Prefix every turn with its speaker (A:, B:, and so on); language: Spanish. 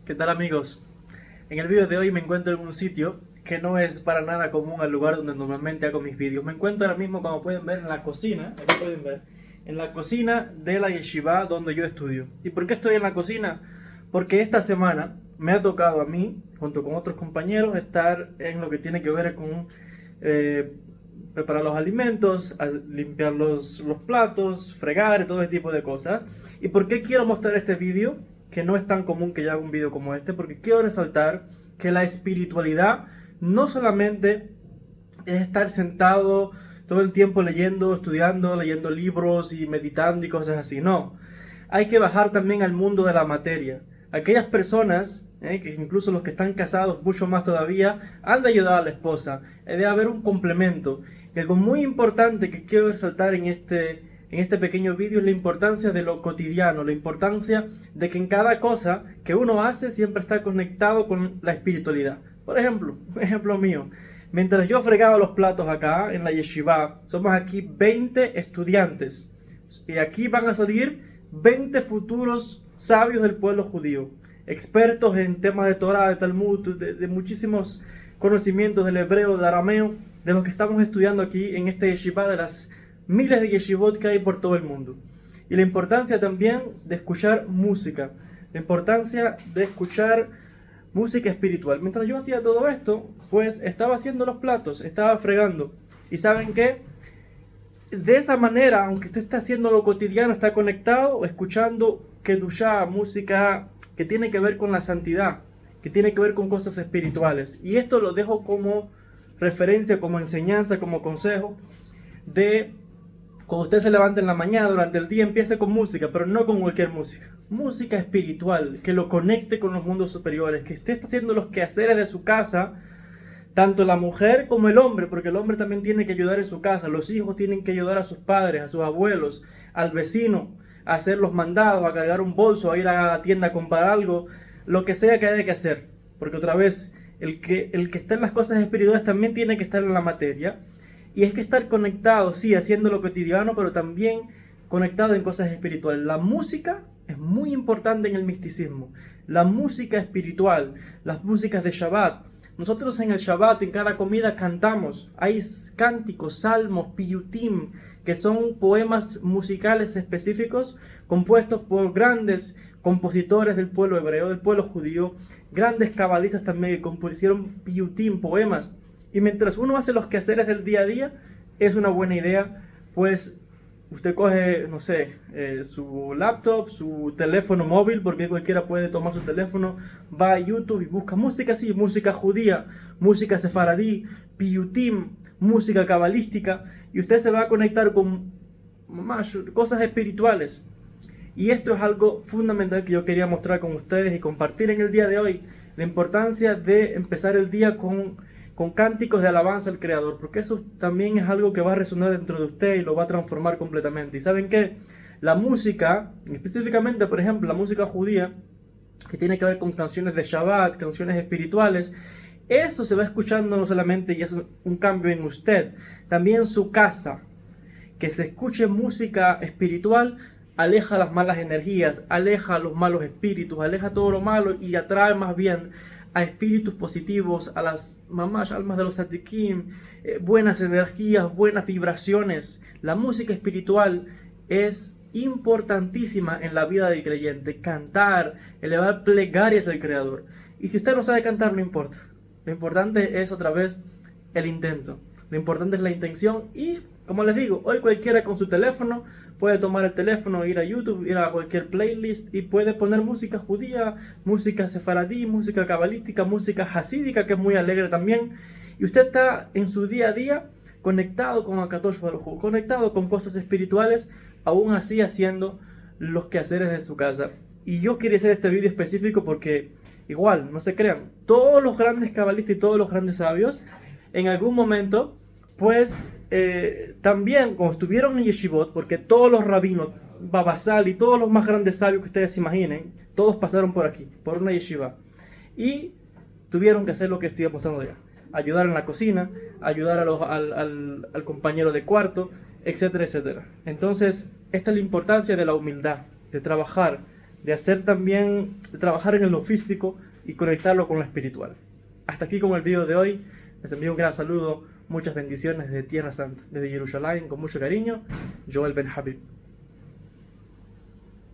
A: ¿Qué tal, amigos? En el vídeo de hoy me encuentro en un sitio que no es para nada común al lugar donde normalmente hago mis vídeos. Me encuentro ahora mismo, como pueden ver, en la cocina, aquí pueden ver, en la cocina de la yeshiva donde yo estudio. ¿Y por qué estoy en la cocina? Porque esta semana me ha tocado a mí, junto con otros compañeros, estar en lo que tiene que ver con eh, preparar los alimentos, limpiar los platos, fregar y todo ese tipo de cosas. ¿Y por qué quiero mostrar este vídeo? Que no es tan común que yo haga un vídeo como este, porque quiero resaltar que la espiritualidad no solamente es estar sentado todo el tiempo leyendo, estudiando, leyendo libros y meditando y cosas así, no. Hay que bajar también al mundo de la materia. Aquellas personas, que incluso los que están casados, mucho más todavía, han de ayudar a la esposa. Debe haber un complemento. Y algo muy importante que quiero resaltar en este pequeño vídeo es la importancia de lo cotidiano, la importancia de que en cada cosa que uno hace siempre está conectado con la espiritualidad. Por ejemplo, un ejemplo mío, mientras yo fregaba los platos acá en la yeshiva, somos aquí 20 estudiantes y aquí van a salir 20 futuros sabios del pueblo judío, expertos en temas de Torah, de Talmud, de muchísimos conocimientos del hebreo, del arameo, de los que estamos estudiando aquí en este yeshiva, de las miles de yeshivot que hay por todo el mundo. Y la importancia también de escuchar música, la importancia de escuchar música espiritual. Mientras yo hacía todo esto, pues estaba haciendo los platos, estaba fregando. ¿Y saben qué? De esa manera, aunque usted está haciendo lo cotidiano, está conectado, escuchando Kedushá, música que tiene que ver con la santidad, que tiene que ver con cosas espirituales. Y esto lo dejo como referencia, como enseñanza, como consejo de cuando usted se levante en la mañana, durante el día, empiece con música, pero no con cualquier música. Música espiritual, que lo conecte con los mundos superiores, que usted está haciendo los quehaceres de su casa, tanto la mujer como el hombre, porque el hombre también tiene que ayudar en su casa, los hijos tienen que ayudar a sus padres, a sus abuelos, al vecino, a hacer los mandados, a cargar un bolso, a ir a la tienda a comprar algo, lo que sea que haya que hacer, porque otra vez, el que está en las cosas espirituales también tiene que estar en la materia. Y es que estar conectado, sí, haciendo lo cotidiano, pero también conectado en cosas espirituales. La música es muy importante en el misticismo. La música espiritual, las músicas de Shabbat. Nosotros en el Shabbat, en cada comida, cantamos. Hay cánticos, salmos, piyutim, que son poemas musicales específicos compuestos por grandes compositores del pueblo hebreo, del pueblo judío, grandes cabalistas también que compusieron piyutim, poemas. Y mientras uno hace los quehaceres del día a día, es una buena idea, pues usted coge, no sé, su laptop, su teléfono móvil, porque cualquiera puede tomar su teléfono, va a YouTube y busca música así, música judía, música sefaradí, piyutim, música cabalística, y usted se va a conectar con más cosas espirituales. Y esto es algo fundamental que yo quería mostrar con ustedes y compartir en el día de hoy, la importancia de empezar el día con cánticos de alabanza al Creador, porque eso también es algo que va a resonar dentro de usted y lo va a transformar completamente. Y saben que la música, específicamente por ejemplo la música judía, que tiene que ver con canciones de Shabbat, canciones espirituales, eso se va escuchando no solamente y es un cambio en usted, también en su casa, que se escuche música espiritual, aleja las malas energías, aleja los malos espíritus, aleja todo lo malo y atrae más bien a espíritus positivos, a las mamás, almas de los tzadikim, buenas energías, buenas vibraciones. La música espiritual es importantísima en la vida del creyente. Cantar, elevar plegarias al Creador. Y si usted no sabe cantar, no importa. Lo importante es otra vez el intento. Lo importante es la intención y, como les digo, hoy cualquiera con su teléfono puede tomar el teléfono, ir a YouTube, ir a cualquier playlist y puede poner música judía, música sefaradí, música cabalística, música hasídica, que es muy alegre también. Y usted está en su día a día conectado con Akadosh Baruj Hu, conectado con cosas espirituales, aún así haciendo los quehaceres de su casa. Y yo quería hacer este vídeo específico porque, igual, no se crean, todos los grandes cabalistas y todos los grandes sabios, en algún momento, pues también cuando estuvieron en yeshivot, porque todos los rabinos, Babasal y todos los más grandes sabios que ustedes se imaginen, todos pasaron por aquí, por una yeshiva, y tuvieron que hacer lo que estoy mostrando allá, ayudar en la cocina, ayudar al compañero de cuarto, etcétera, etcétera. Entonces, esta es la importancia de la humildad, de trabajar, de hacer también, de trabajar en lo físico y conectarlo con lo espiritual. Hasta aquí con el video de hoy. Les envío un gran saludo, muchas bendiciones desde Tierra Santa, desde Jerusalén, con mucho cariño. Joel Ben Habib.